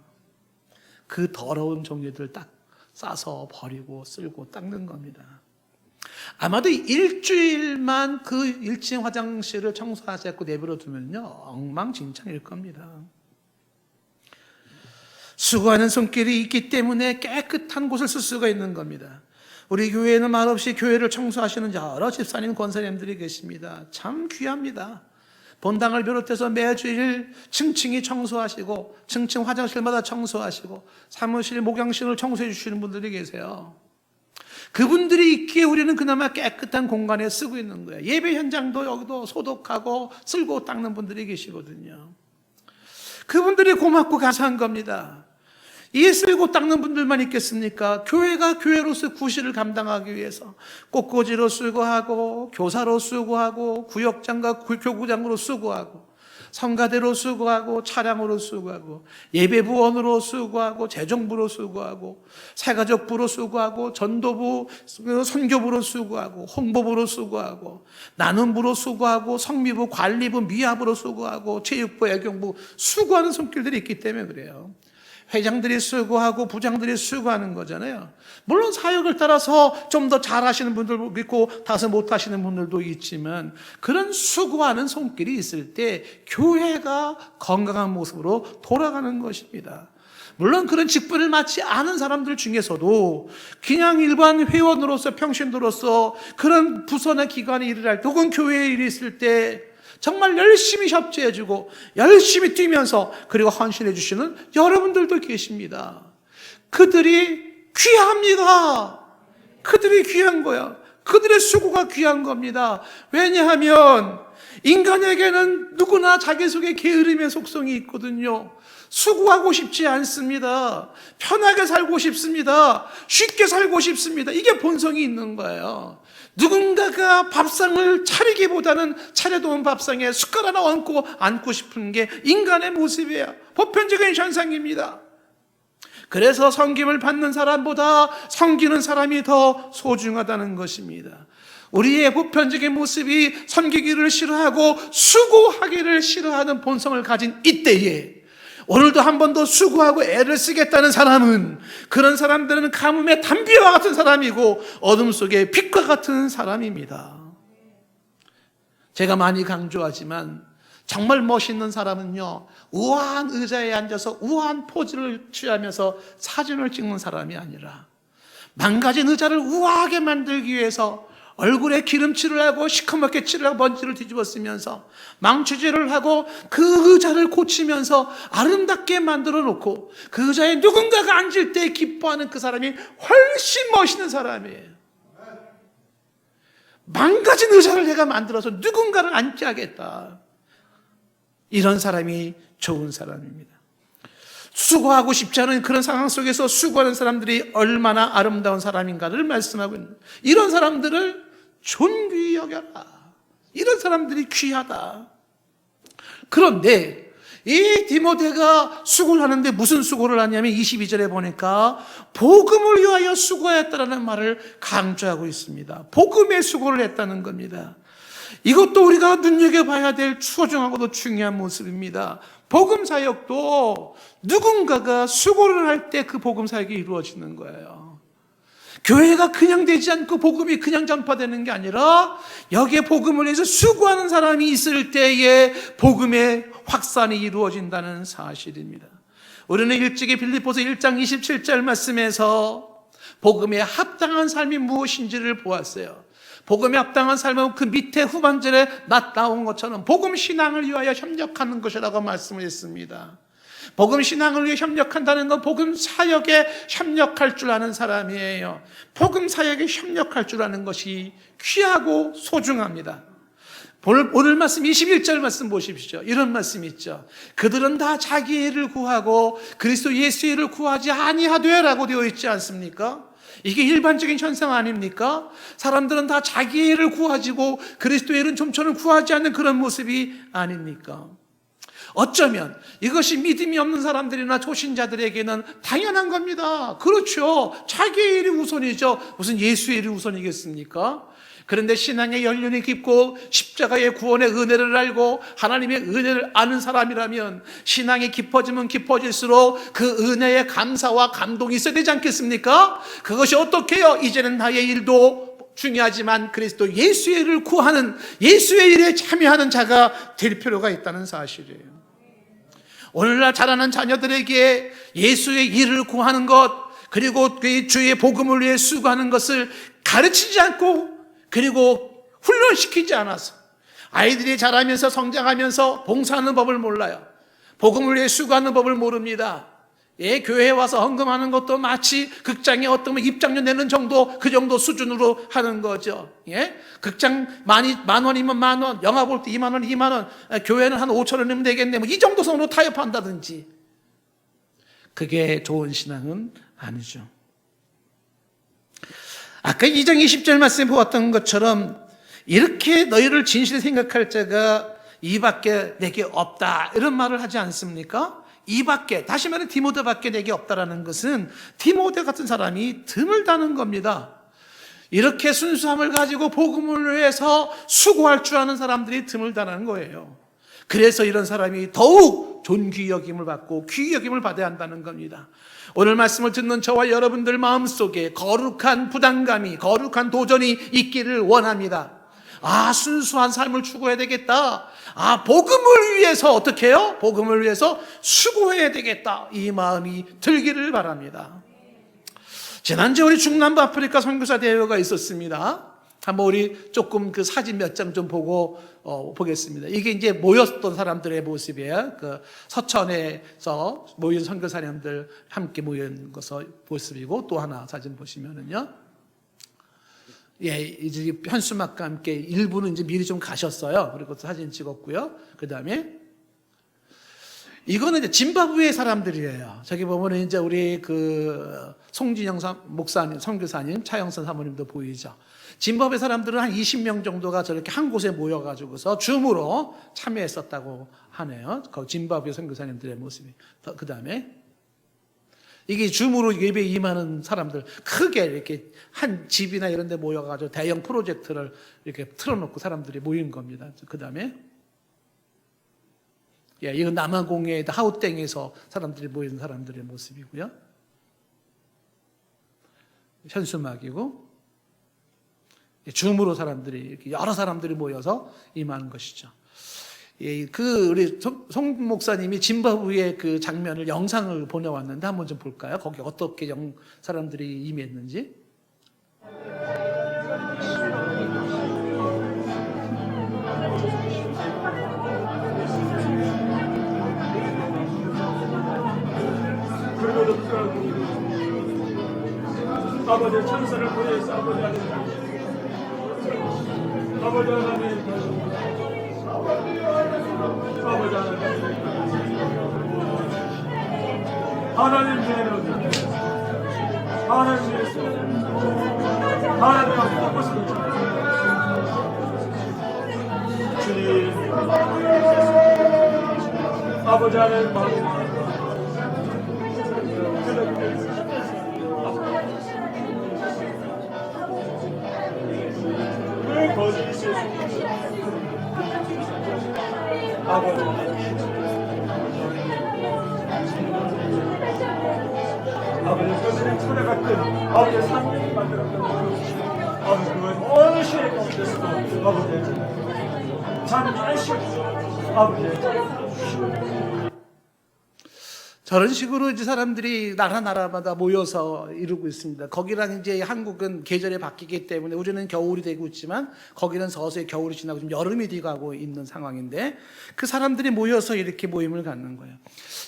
그 더러운 종류들 딱 싸서 버리고 쓸고 닦는 겁니다. 아마도 일주일만 그 1층 화장실을 청소하지 않고 내버려 두면요, 엉망진창일 겁니다. 수고하는 손길이 있기 때문에 깨끗한 곳을 쓸 수가 있는 겁니다. 우리 교회에는 말없이 교회를 청소하시는 여러 집사님, 권사님들이 계십니다. 참 귀합니다. 본당을 비롯해서 매주일 층층이 청소하시고 층층 화장실마다 청소하시고 사무실, 목양실을 청소해 주시는 분들이 계세요. 그분들이 있기에 우리는 그나마 깨끗한 공간에 쓰고 있는 거예요. 예배 현장도 여기도 소독하고 쓸고 닦는 분들이 계시거든요. 그분들이 고맙고 감사한 겁니다. 이 쓸고 닦는 분들만 있겠습니까? 교회가 교회로서 구실을 감당하기 위해서 꽃꽂이로 수고하고 교사로 수고하고 구역장과 교구장으로 수고하고 성가대로 수고하고 차량으로 수고하고 예배부원으로 수고하고 재정부로 수고하고 새가족부로 수고하고 전도부, 선교부로 수고하고 홍보부로 수고하고 나눔부로 수고하고 성미부, 관리부, 미화부로 수고하고 체육부, 애경부 수고하는 손길들이 있기 때문에 그래요. 회장들이 수고하고 부장들이 수고하는 거잖아요. 물론 사역을 따라서 좀 더 잘하시는 분들도 있고 다소 못하시는 분들도 있지만 그런 수고하는 손길이 있을 때 교회가 건강한 모습으로 돌아가는 것입니다. 물론 그런 직분을 맡지 않은 사람들 중에서도 그냥 일반 회원으로서 평신도로서 그런 부서나 기관에 일을 할 때 혹은 교회에 일이 있을 때 정말 열심히 협조해주고 열심히 뛰면서 그리고 헌신해 주시는 여러분들도 계십니다. 그들이 귀합니다. 그들이 귀한 거야. 그들의 수고가 귀한 겁니다. 왜냐하면 인간에게는 누구나 자기 속에 게으름의 속성이 있거든요. 수고하고 싶지 않습니다. 편하게 살고 싶습니다. 쉽게 살고 싶습니다. 이게 본성이 있는 거예요. 누군가가 밥상을 차리기보다는 차려놓은 밥상에 숟가락 하나 얹고 앉고 싶은 게 인간의 모습이에요. 보편적인 현상입니다. 그래서 섬김을 받는 사람보다 섬기는 사람이 더 소중하다는 것입니다. 우리의 보편적인 모습이 섬기기를 싫어하고 수고하기를 싫어하는 본성을 가진 이때에 오늘도 한 번 더 수고하고 애를 쓰겠다는 사람은 그런 사람들은 가뭄의 단비와 같은 사람이고 어둠 속의 빛과 같은 사람입니다. 제가 많이 강조하지만 정말 멋있는 사람은요, 우아한 의자에 앉아서 우아한 포즈를 취하면서 사진을 찍는 사람이 아니라 망가진 의자를 우아하게 만들기 위해서 얼굴에 기름칠을 하고 시커멓게 칠을 하고 먼지를 뒤집어 쓰면서 망치질을 하고 그 의자를 고치면서 아름답게 만들어 놓고 그 의자에 누군가가 앉을 때 기뻐하는 그 사람이 훨씬 멋있는 사람이에요. 망가진 의자를 내가 만들어서 누군가를 앉게 하겠다. 이런 사람이 좋은 사람입니다. 수고하고 싶지 않은 그런 상황 속에서 수고하는 사람들이 얼마나 아름다운 사람인가를 말씀하고 있는 거예요. 이런 사람들을 존귀히 여겨라. 이런 사람들이 귀하다. 그런데 이 디모데가 수고를 하는데 무슨 수고를 하냐면 22절에 보니까 복음을 위하여 수고했다라는 말을 강조하고 있습니다. 복음의 수고를 했다는 겁니다. 이것도 우리가 눈여겨봐야 될 소중하고도 중요한 모습입니다. 복음 사역도 누군가가 수고를 할 때 그 복음 사역이 이루어지는 거예요. 교회가 그냥 되지 않고 복음이 그냥 전파되는 게 아니라 여기에 복음을 위해서 수고하는 사람이 있을 때에 복음의 확산이 이루어진다는 사실입니다. 우리는 일찍이 빌립보서 1장 27절 말씀에서 복음에 합당한 삶이 무엇인지를 보았어요. 복음에 합당한 삶은 그 밑에 후반절에 나온 것처럼 복음 신앙을 위하여 협력하는 것이라고 말씀을 했습니다. 복음 신앙을 위해 협력한다는 건 복음 사역에 협력할 줄 아는 사람이에요. 복음 사역에 협력할 줄 아는 것이 귀하고 소중합니다. 오늘 말씀 21절 말씀 보십시오. 이런 말씀이 있죠. 그들은 다 자기의 일을 구하고 그리스도 예수의 일을 구하지 아니하되라고 되어 있지 않습니까? 이게 일반적인 현상 아닙니까? 사람들은 다 자기의 일을 구하지고 그리스도의 일은 좀처럼 구하지 않는 그런 모습이 아닙니까? 어쩌면 이것이 믿음이 없는 사람들이나 초신자들에게는 당연한 겁니다. 그렇죠. 자기의 일이 우선이죠. 무슨 예수의 일이 우선이겠습니까? 그런데 신앙의 연륜이 깊고 십자가의 구원의 은혜를 알고 하나님의 은혜를 아는 사람이라면 신앙이 깊어지면 깊어질수록 그 은혜의 감사와 감동이 있어야 되지 않겠습니까? 그것이 어떻게 해요? 이제는 나의 일도 중요하지만 그리스도 예수의 일을 구하는, 예수의 일에 참여하는 자가 될 필요가 있다는 사실이에요. 오늘날 자라는 자녀들에게 예수의 일을 구하는 것, 그리고 그 주의 복음을 위해 수고하는 것을 가르치지 않고, 그리고 훈련시키지 않아서 아이들이 자라면서 성장하면서 봉사하는 법을 몰라요. 복음을 위해 수고하는 법을 모릅니다. 예, 교회에 와서 헌금하는 것도 마치 극장에 어떤 입장료 내는 정도, 그 정도 수준으로 하는 거죠. 예, 극장 만 원이면 만 원, 영화 볼 때 2만 원, 2만 원, 교회는 한 5천 원이면 되겠네. 뭐 이 정도 선으로 타협한다든지. 그게 좋은 신앙은 아니죠. 아까 2장 20절 말씀에 보았던 것처럼 이렇게 너희를 진실히 생각할 자가 이밖에 내게 없다, 이런 말을 하지 않습니까? 이밖에, 다시 말해 디모데밖에 내게 없다라는 것은 디모데 같은 사람이 드물다는 겁니다. 이렇게 순수함을 가지고 복음을 위해서 수고할 줄 아는 사람들이 드물다는 거예요. 그래서 이런 사람이 더욱 존귀 여김을 받고 귀 여김을 받아야 한다는 겁니다. 오늘 말씀을 듣는 저와 여러분들 마음속에 거룩한 부담감이, 거룩한 도전이 있기를 원합니다. 아, 순수한 삶을 추구해야 되겠다. 아, 복음을 위해서 어떻게 해요? 복음을 위해서 수고해야 되겠다. 이 마음이 들기를 바랍니다. 지난주에 우리 중남부 아프리카 선교사 대회가 있었습니다. 한번 우리 조금 그 사진 몇 장 좀 보고 보겠습니다. 이게 이제 모였던 사람들의 모습이에요. 그 서천에서 모인 선교사님들 함께 모인 것의 모습이고, 또 하나 사진 보시면은요. 예, 이제 현수막과 함께 일부는 이제 미리 좀 가셨어요. 그리고 사진 찍었고요. 그 다음에 이거는 이제 짐바브웨 사람들이에요. 저기 보면은 이제 우리 그 송진영 목사님, 선교사님, 차영선 사모님도 보이죠. 짐바브웨 사람들은 한 20명 정도가 저렇게 한 곳에 모여가지고서 줌으로 참여했었다고 하네요. 그 짐바브웨 선교사님들의 모습이. 그 다음에 이게 줌으로 예배 임하는 사람들, 크게 이렇게 한 집이나 이런 데 모여가지고 대형 프로젝트를 이렇게 틀어놓고 사람들이 모인 겁니다. 그 다음에 예, 이건 남아공의 하우땡에서 사람들이 모인 사람들의 모습이고요. 현수막이고, 줌으로 사람들이, 이렇게 여러 사람들이 모여서 임하는 것이죠. 예, 그 우리 송 목사님이 짐바브웨의 그 장면을 영상을 보내왔는데 한번 좀 볼까요? 거기 어떻게 사람들이 임했는지. 아버지의 천사를 보내서 아버지 하나님 주님 아버지 하나님 왜 거짓이 아버지 거짓을 찾아갔던 아버지의 상명을 만들었던 아버지 그건 어느 시에 가운데서도 아버지 잠시 아버지. 저런 식으로 이제 사람들이 나라마다 모여서 이루고 있습니다. 거기랑 이제 한국은 계절이 바뀌기 때문에 우리는 겨울이 되고 있지만 거기는 서서히 겨울이 지나고 좀 여름이 돼가고 있는 상황인데 그 사람들이 모여서 이렇게 모임을 갖는 거예요.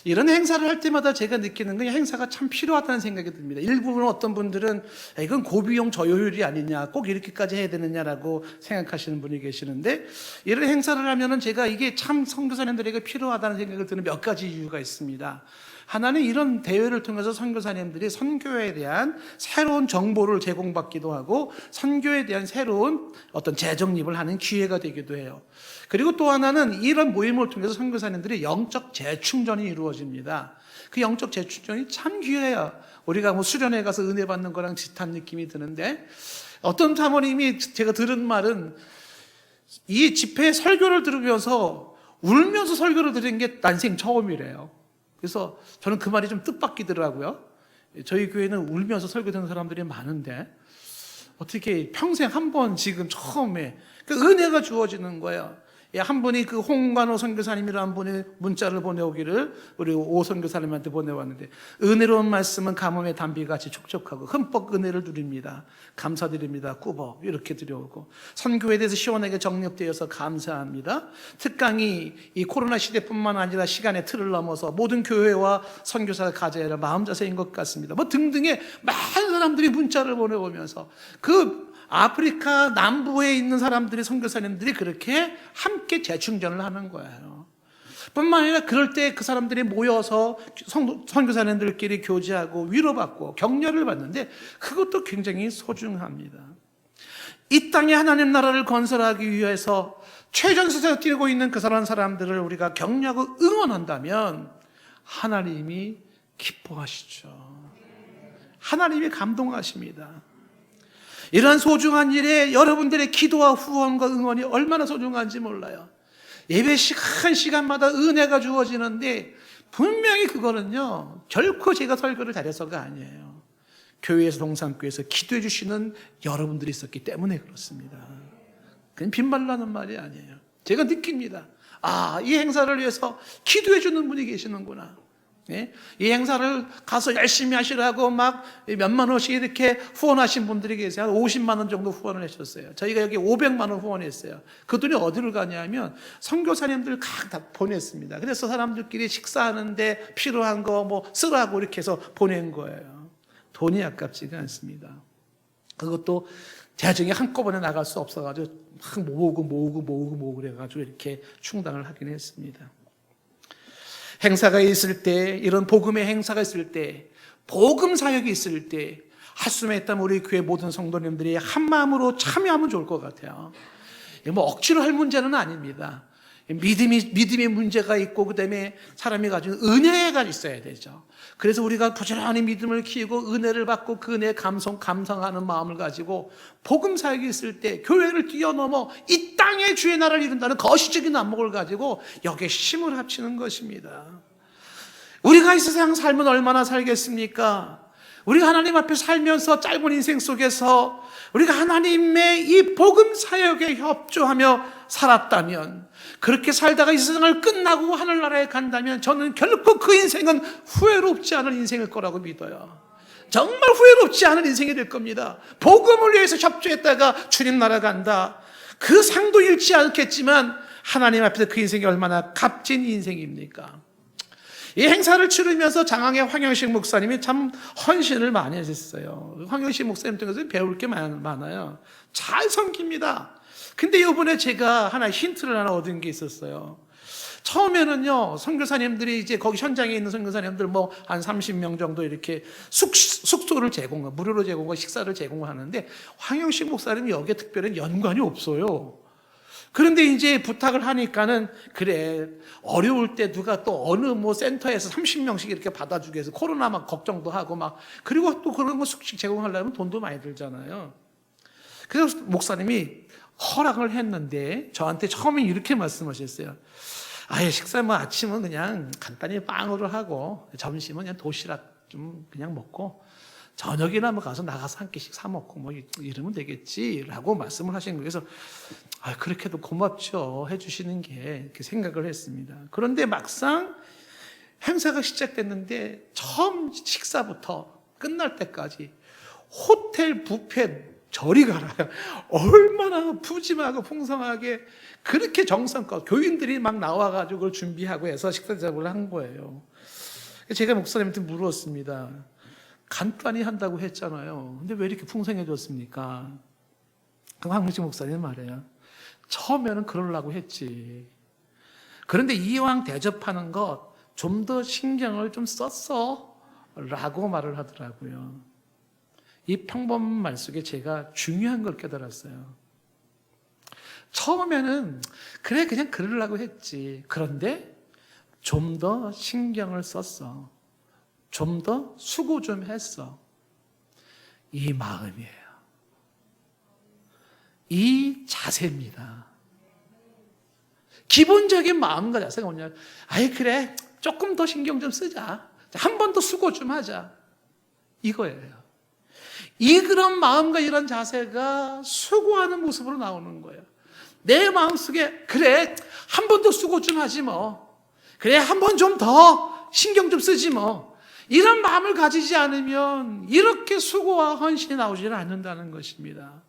이런 행사를 할 때마다 제가 느끼는 건 행사가 참 필요하다는 생각이 듭니다. 일부분 어떤 분들은 이건 고비용 저효율이 아니냐, 꼭 이렇게까지 해야 되느냐라고 생각하시는 분이 계시는데 이런 행사를 하면은 제가 이게 참 선교사님들에게 필요하다는 생각을 드는 몇 가지 이유가 있습니다. 하나는 이런 대회를 통해서 선교사님들이 선교에 대한 새로운 정보를 제공받기도 하고 선교에 대한 새로운 어떤 재정립을 하는 기회가 되기도 해요. 그리고 또 하나는 이런 모임을 통해서 선교사님들이 영적 재충전이 이루어집니다. 그 영적 재충전이 참 귀해요. 우리가 뭐 수련회 가서 은혜 받는 거랑 비슷한 느낌이 드는데 어떤 사모님이 제가 들은 말은 이 집회 설교를 들으면서 울면서 설교를 들은 게 난생 처음이래요. 그래서 저는 그 말이 좀 뜻밖이더라고요. 저희 교회는 울면서 설교 듣는 사람들이 많은데 어떻게 평생 한 번 지금 처음에 그 은혜가 주어지는 거예요. 한 분이 그 홍관호 선교사님이라는 분이 문자를 보내오기를 우리 오 선교사님한테 보내왔는데 은혜로운 말씀은 가뭄의 단비같이 촉촉하고 흠뻑 은혜를 누립니다. 감사드립니다. 꾸벅 이렇게 드려오고 선교에 대해서 시원하게 정립되어서 감사합니다. 특강이 이 코로나 시대뿐만 아니라 시간의 틀을 넘어서 모든 교회와 선교사가 가져야 할 마음 자세인 것 같습니다. 뭐 등등의 많은 사람들이 문자를 보내오면서 그 아프리카 남부에 있는 사람들이 선교사님들이 그렇게 함께 재충전을 하는 거예요. 뿐만 아니라 그럴 때 그 사람들이 모여서 선교사님들끼리 교제하고 위로받고 격려를 받는데 그것도 굉장히 소중합니다. 이 땅에 하나님 나라를 건설하기 위해서 최전선에서 뛰고 있는 그 사람들을 우리가 격려하고 응원한다면 하나님이 기뻐하시죠. 하나님이 감동하십니다. 이러한 소중한 일에 여러분들의 기도와 후원과 응원이 얼마나 소중한지 몰라요. 예배 시간마다 은혜가 주어지는데 분명히 그거는요 결코 제가 설교를 잘해서가 아니에요. 교회에서 동산교회에서 기도해 주시는 여러분들이 있었기 때문에 그렇습니다. 그건 빈말로 하는 말이 아니에요. 제가 느낍니다. 이 행사를 위해서 기도해 주는 분이 계시는구나. 이 행사를 가서 열심히 하시라고 막 몇만 원씩 이렇게 후원하신 분들이 계세요. 한 50만 원 정도 후원을 하셨어요. 저희가 여기 500만 원 후원했어요. 그 돈이 어디로 가냐면 선교사님들 각 다 보냈습니다. 그래서 사람들끼리 식사하는데 필요한 거 뭐 쓰라고 이렇게 해서 보낸 거예요. 돈이 아깝지가 않습니다. 그것도 재정이 한꺼번에 나갈 수 없어가지고 막 모으고 그래가지고 이렇게 충당을 하긴 했습니다. 행사가 있을 때, 이런 복음의 행사가 있을 때, 복음 사역이 있을 때 할 수만 있다면 우리 교회 모든 성도님들이 한 마음으로 참여하면 좋을 것 같아요. 뭐 억지로 할 문제는 아닙니다. 믿음의 문제가 있고 그다음에 사람이 가지고 은혜가 있어야 되죠. 그래서 우리가 부지런히 믿음을 키우고 은혜를 받고 그 은혜에 감성하는 마음을 가지고 복음 사역이 있을 때 교회를 뛰어넘어 이 땅에 주의 나라를 이룬다는 거시적인 안목을 가지고 여기에 힘을 합치는 것입니다. 우리가 이 세상 삶은 얼마나 살겠습니까? 우리가 하나님 앞에 살면서 짧은 인생 속에서 우리가 하나님의 이 복음 사역에 협조하며 살았다면, 그렇게 살다가 이 세상을 끝나고 하늘나라에 간다면 저는 결코 그 인생은 후회롭지 않은 인생일 거라고 믿어요. 정말 후회롭지 않은 인생이 될 겁니다. 복음을 위해서 협조했다가 주님 나라 간다. 그 상도 잃지 않겠지만 하나님 앞에서 그 인생이 얼마나 값진 인생입니까? 이 행사를 치르면서 장항의 황영식 목사님이 참 헌신을 많이 하셨어요. 황영식 목사님 통해서 배울 게 많아요. 잘 섬깁니다. 근데 이번에 제가 하나 힌트를 하나 얻은 게 있었어요. 처음에는요, 선교사님들이 이제 거기 현장에 있는 선교사님들 뭐 한 30명 정도 이렇게 숙소를 제공하고 무료로 제공하고 식사를 제공하는데 황영식 목사님이 여기에 특별한 연관이 없어요. 그런데 이제 부탁을 하니까는 그래, 어려울 때 누가 또 어느 뭐 센터에서 30명씩 이렇게 받아주게 해서 코로나 막 걱정도 하고 막, 그리고 또 그런 거 숙식 제공하려면 돈도 많이 들잖아요. 그래서 목사님이 허락을 했는데 저한테 처음에 이렇게 말씀하셨어요. 아예 식사 뭐 아침은 그냥 간단히 빵으로 하고 점심은 그냥 도시락 좀 그냥 먹고 저녁이나 뭐 가서 나가서 한 끼씩 사 먹고 뭐 이러면 되겠지라고 말씀을 하신 거예요. 그래서 그렇게도 고맙죠, 해주시는 게, 이렇게 생각을 했습니다. 그런데 막상 행사가 시작됐는데 처음 식사부터 끝날 때까지 호텔 뷔페 저리 가라요. 얼마나 푸짐하고 풍성하게 그렇게 정성껏 교인들이 막 나와가지고 그걸 준비하고 해서 식사 대접을 한 거예요. 제가 목사님한테 물었습니다. 간단히 한다고 했잖아요. 근데 왜 이렇게 풍성해졌습니까? 그럼 황민식 목사님 말이에요. 처음에는 그러려고 했지. 그런데 이왕 대접하는 것 좀 더 신경을 좀 썼어 라고 말을 하더라고요. 이 평범한 말 속에 제가 중요한 걸 깨달았어요. 처음에는 그래 그냥 그러려고 했지. 그런데 좀 더 신경을 썼어. 좀 더 수고 좀 했어. 이 마음이에요. 이 자세입니다. 기본적인 마음과 자세가 뭐냐? 아이 그래 조금 더 신경 좀 쓰자. 한 번 더 수고 좀 하자. 이거예요. 이 그런 마음과 이런 자세가 수고하는 모습으로 나오는 거예요. 내 마음속에 그래 한 번 더 수고 좀 하지 뭐. 그래 한 번 좀 더 신경 좀 쓰지 뭐. 이런 마음을 가지지 않으면 이렇게 수고와 헌신이 나오지는 않는다는 것입니다.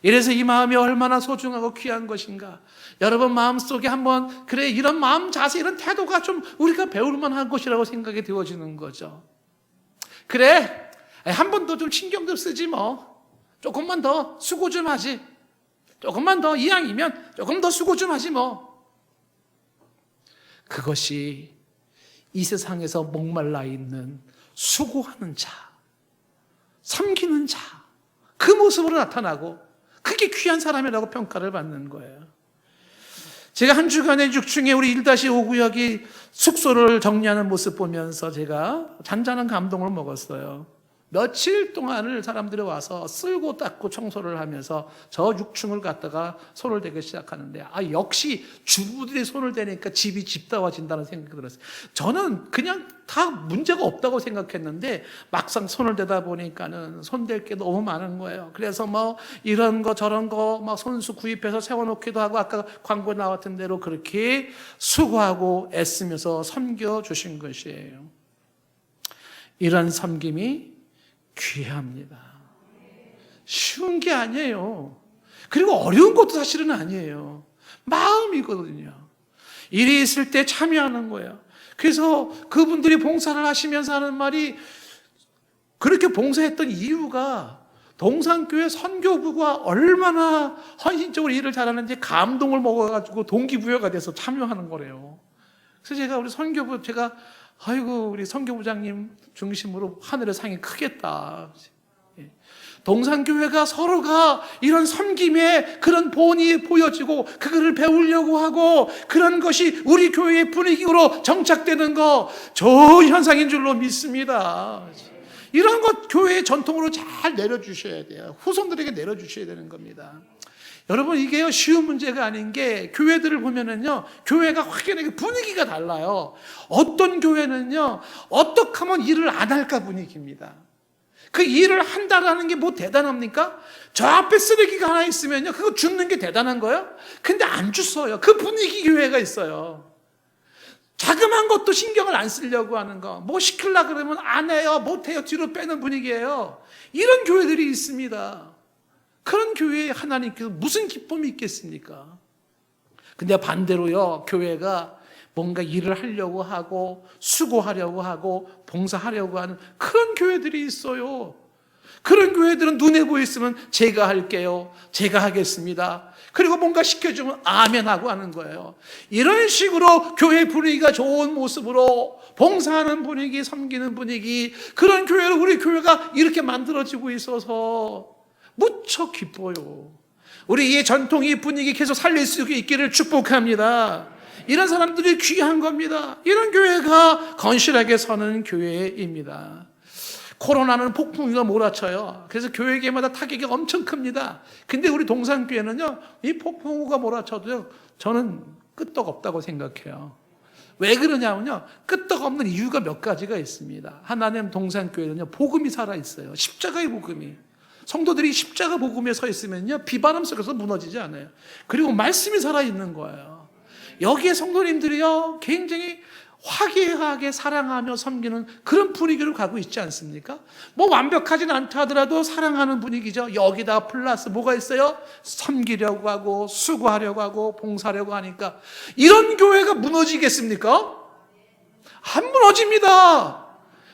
이래서 이 마음이 얼마나 소중하고 귀한 것인가. 여러분 마음속에 한번 그래 이런 마음 자세 이런 태도가 좀 우리가 배울 만한 것이라고 생각이 되어지는 거죠. 그래 한 번 더 좀 신경 좀 쓰지 뭐. 조금만 더 수고 좀 하지. 조금만 더 이왕이면 조금 더 수고 좀 하지 뭐. 그것이 이 세상에서 목말라 있는 수고하는 자, 섬기는 자, 그 모습으로 나타나고 그게 귀한 사람이라고 평가를 받는 거예요. 제가 한 주간의 6중에 우리 1-5구역이 숙소를 정리하는 모습 보면서 제가 잔잔한 감동을 먹었어요. 며칠 동안을 사람들이 와서 쓸고 닦고 청소를 하면서 저 6층을 갖다가 손을 대기 시작하는데 역시 주부들이 손을 대니까 집이 집다워진다는 생각이 들었어요. 저는 그냥 다 문제가 없다고 생각했는데 막상 손을 대다 보니까는 손댈 게 너무 많은 거예요. 그래서 뭐 이런 거 저런 거 막 손수 구입해서 세워놓기도 하고 아까 광고에 나왔던 대로 그렇게 수고하고 애쓰면서 섬겨주신 것이에요. 이런 섬김이 귀합니다. 쉬운 게 아니에요. 그리고 어려운 것도 사실은 아니에요. 마음이거든요. 일이 있을 때 참여하는 거예요. 그래서 그분들이 봉사를 하시면서 하는 말이 그렇게 봉사했던 이유가 동산교회 선교부가 얼마나 헌신적으로 일을 잘하는지 감동을 먹어가지고 동기부여가 돼서 참여하는 거래요. 그래서 제가 우리 선교부 아이고 우리 선교부장님 중심으로 하늘의 상이 크겠다. 동산교회가 서로가 이런 섬김의 그런 본이 보여지고 그거를 배우려고 하고 그런 것이 우리 교회의 분위기로 정착되는 거 좋은 현상인 줄로 믿습니다. 이런 것 교회의 전통으로 잘 내려주셔야 돼요. 후손들에게 내려주셔야 되는 겁니다. 여러분 이게요 쉬운 문제가 아닌 게 교회들을 보면은요 교회가 확연하게 분위기가 달라요. 어떤 교회는요 어떻게 하면 일을 안 할까 분위기입니다. 그 일을 한다라는 게 뭐 대단합니까? 저 앞에 쓰레기가 하나 있으면요 그거 줍는 게 대단한 거예요? 근데 안 주워요. 그 분위기 교회가 있어요. 자그마한 것도 신경을 안 쓰려고 하는 거. 뭐 시키려고 그러면 안 해요. 못해요. 뒤로 빼는 분위기예요. 이런 교회들이 있습니다. 그런 교회에 하나님께서 무슨 기쁨이 있겠습니까? 근데 반대로요, 교회가 뭔가 일을 하려고 하고 수고하려고 하고 봉사하려고 하는 그런 교회들이 있어요. 그런 교회들은 눈에 보였으면 제가 할게요. 제가 하겠습니다. 그리고 뭔가 시켜주면 아멘 하고 하는 거예요. 이런 식으로 교회 분위기가 좋은 모습으로 봉사하는 분위기, 섬기는 분위기, 그런 교회를 우리 교회가 이렇게 만들어지고 있어서 무척 기뻐요. 우리 이 전통, 이 분위기 계속 살릴 수 있기를 축복합니다. 이런 사람들이 귀한 겁니다. 이런 교회가 건실하게 서는 교회입니다. 코로나는 폭풍우가 몰아쳐요. 그래서 교회계마다 타격이 엄청 큽니다. 근데 우리 동산교회는요, 이 폭풍우가 몰아쳐도요, 저는 끄떡없다고 생각해요. 왜 그러냐면요, 끄떡없는 이유가 몇 가지가 있습니다. 하나는 동산교회는요, 복음이 살아있어요. 십자가의 복음이. 성도들이 십자가 복음에 서 있으면요 비바람 속에서 무너지지 않아요. 그리고 말씀이 살아있는 거예요. 여기에 성도님들이요 굉장히 화기애애하게 사랑하며 섬기는 그런 분위기로 가고 있지 않습니까? 뭐 완벽하진 않다 하더라도 사랑하는 분위기죠. 여기다 플러스 뭐가 있어요? 섬기려고 하고 수고하려고 하고 봉사하려고 하니까 이런 교회가 무너지겠습니까? 안 무너집니다.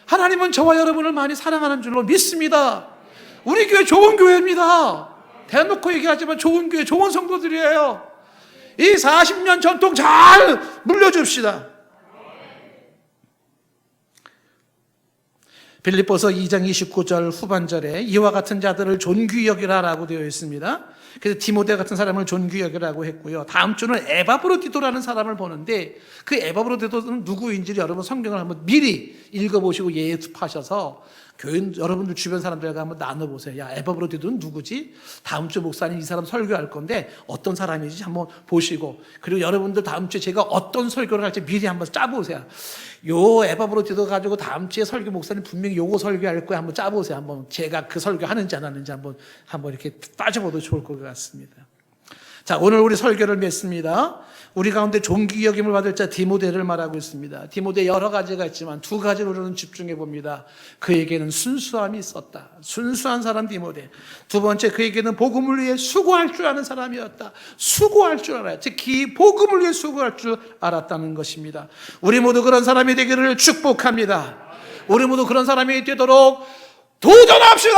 하나님은 저와 여러분을 많이 사랑하는 줄로 믿습니다. 우리 교회 좋은 교회입니다. 대놓고 얘기하지만 좋은 교회, 좋은 성도들이에요. 이 40년 전통 잘 물려줍시다. 빌립보서 2장 29절 후반절에 이와 같은 자들을 존귀 여기라라고 되어 있습니다. 그래서 디모데 같은 사람을 존귀 여기라고 했고요. 다음 주는 에바브로디도라는 사람을 보는데 그 에바브로디도는 누구인지 여러분 성경을 한번 미리 읽어보시고 예습하셔서 교인 여러분들 주변 사람들과 한번 나눠보세요. 야, 에바브로디도는 누구지? 다음 주 목사님 이 사람 설교할 건데 어떤 사람인지 한번 보시고, 그리고 여러분들 다음 주에 제가 어떤 설교를 할지 미리 한번 짜보세요. 요 에바브로디도 가지고 다음 주에 설교 목사님 분명히 요거 설교할 거야 한번 짜보세요. 한번 제가 그 설교 하는지 안 하는지 한번 이렇게 따져봐도 좋을 것 같습니다. 자, 오늘 우리 설교를 맺습니다. 우리 가운데 존귀 여김을 받을 자 디모데를 말하고 있습니다. 디모데 여러 가지가 있지만 두 가지로 우리는 집중해 봅니다. 그에게는 순수함이 있었다. 순수한 사람 디모데. 두 번째, 그에게는 복음을 위해 수고할 줄 아는 사람이었다. 수고할 줄 알아요. 특히 복음을 위해 수고할 줄 알았다는 것입니다. 우리 모두 그런 사람이 되기를 축복합니다. 우리 모두 그런 사람이 되도록 도전합시다.